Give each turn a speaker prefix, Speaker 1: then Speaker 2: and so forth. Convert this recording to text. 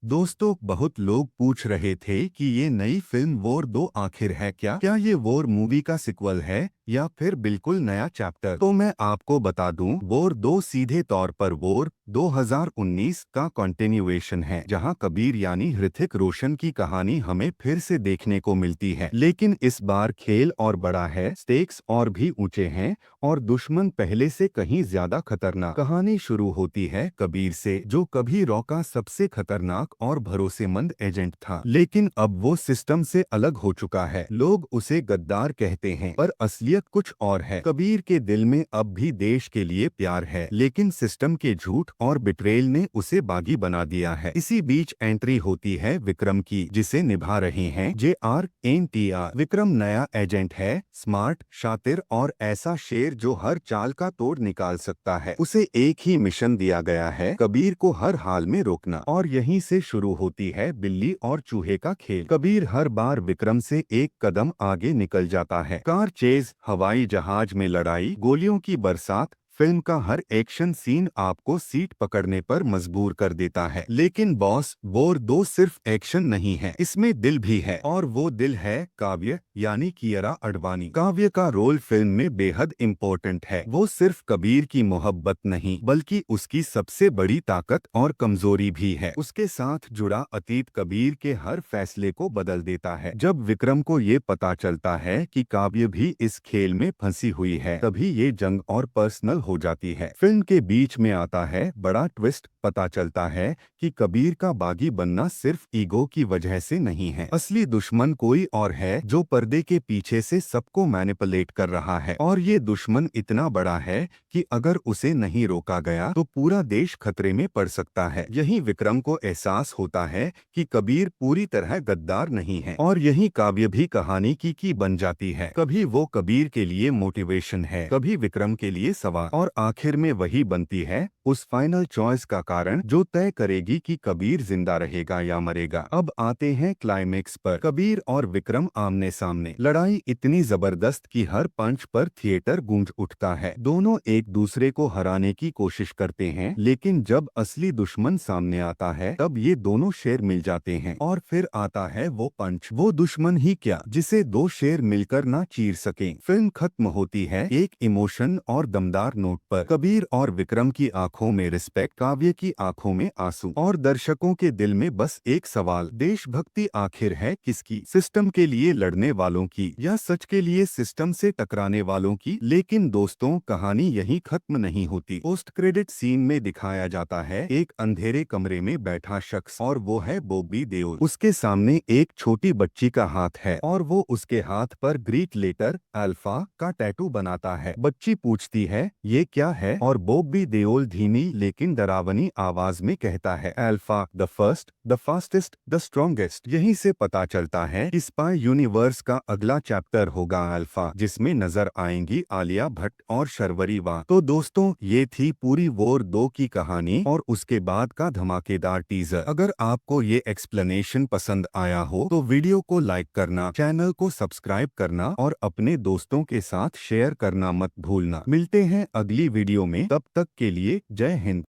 Speaker 1: दोस्तों, बहुत लोग पूछ रहे थे कि ये नई फिल्म वॉर 2 आखिर है क्या ये वॉर मूवी का सिक्वल है या फिर बिल्कुल नया चैप्टर। तो मैं आपको बता दूं, वॉर 2 सीधे तौर पर वॉर 2019 का कंटिन्यूएशन है, जहां कबीर यानी ऋतिक रोशन की कहानी हमें फिर से देखने को मिलती है। लेकिन इस बार खेल और बड़ा है, स्टेक्स और भी ऊंचे हैं और दुश्मन पहले से कहीं ज्यादा खतरनाक। कहानी शुरू होती है कबीर से, जो कभी रॉ का सबसे खतरनाक और भरोसेमंद एजेंट था, लेकिन अब वो सिस्टम से अलग हो चुका है। लोग उसे गद्दार कहते हैं, पर असलियत कुछ और है। कबीर के दिल में अब भी देश के लिए प्यार है, लेकिन सिस्टम के झूठ और बिट्रेल ने उसे बागी बना दिया है। इसी बीच एंट्री होती है विक्रम की, जिसे निभा रहे हैं JR-NTR। विक्रम नया एजेंट है, स्मार्ट, शातिर और ऐसा शेर जो हर चाल का तोड़ निकाल सकता है। उसे एक ही मिशन दिया गया है, कबीर को हर हाल में रोकना। और यहीं से शुरू होती है बिल्ली और चूहे का खेल। कबीर हर बार विक्रम से एक कदम आगे निकल जाता है। कार चेज, हवाई जहाज में लड़ाई, गोलियों की बरसात, फिल्म का हर एक्शन सीन आपको सीट पकड़ने पर मजबूर कर देता है। लेकिन बॉस, वॉर 2 सिर्फ एक्शन नहीं है, इसमें दिल भी है, और वो दिल है काव्य यानी कियारा अडवाणी। काव्य का रोल फिल्म में बेहद इम्पोर्टेंट है। वो सिर्फ कबीर की मोहब्बत नहीं, बल्कि उसकी सबसे बड़ी ताकत और कमजोरी भी है। उसके साथ जुड़ा अतीत कबीर के हर फैसले को बदल देता है। जब विक्रम को ये पता चलता है कि काव्य भी इस खेल में फंसी हुई है, तभी ये जंग और पर्सनल हो जाती है। फिल्म के बीच में आता है बड़ा ट्विस्ट। पता चलता है कि कबीर का बागी बनना सिर्फ ईगो की वजह से नहीं है। असली दुश्मन कोई और है, जो पर्दे के पीछे से सबको मैनिपुलेट कर रहा है। और ये दुश्मन इतना बड़ा है कि अगर उसे नहीं रोका गया तो पूरा देश खतरे में पड़ सकता है। यही विक्रम को एहसास होता है कि कबीर पूरी तरह गद्दार नहीं है। और यही काव्य भी कहानी की बन जाती है। कभी वो कबीर के लिए मोटिवेशन है, कभी विक्रम के लिए सवाल, और आखिर में वही बनती है उस फाइनल चॉइस का कारण जो तय करेगी कि कबीर जिंदा रहेगा या मरेगा। अब आते हैं क्लाइमेक्स पर। कबीर और विक्रम आमने सामने। लड़ाई इतनी जबरदस्त कि हर पंच पर थिएटर गूंज उठता है। दोनों एक दूसरे को हराने की कोशिश करते हैं, लेकिन जब असली दुश्मन सामने आता है तब ये दोनों शेर मिल जाते हैं। और फिर आता है वो पंच, वो दुश्मन ही क्या जिसे 2 शेर मिलकर ना चीर सकें। फिल्म खत्म होती है एक इमोशन और दमदार नोट पर। कबीर और विक्रम की आंखों में रिस्पेक्ट, काव्य की आंखों में आंसू, और दर्शकों के दिल में बस एक सवाल, देशभक्ति आखिर है किसकी? सिस्टम के लिए लड़ने वालों की या सच के लिए सिस्टम से टकराने वालों की? लेकिन दोस्तों, कहानी यहीं खत्म नहीं होती। पोस्ट क्रेडिट सीन में दिखाया जाता है एक अंधेरे कमरे में बैठा शख्स, और वो है बॉबी देओल। उसके सामने एक छोटी बच्ची का हाथ है, और वो उसके हाथ पर ग्रीक लेटर अल्फा का टैटू बनाता है। बच्ची पूछती है ये क्या है, और बॉबी देओल धीमी लेकिन डरावनी आवाज में कहता है alpha, the first, the fastest, the strongest. यहीं से पता चलता है कि स्पाई यूनिवर्स का अगला चैप्टर होगा अल्फा, जिसमें नजर आएंगी आलिया भट्ट और शर्वरी वाह। तो दोस्तों, ये थी पूरी वॉर 2 की कहानी और उसके बाद का धमाकेदार टीजर। अगर आपको ये एक्सप्लेनेशन पसंद आया हो तो वीडियो को लाइक करना, चैनल को सब्सक्राइब करना और अपने दोस्तों के साथ शेयर करना मत भूलना। मिलते हैं अगली वीडियो में, तब तक के लिए जय हिंद।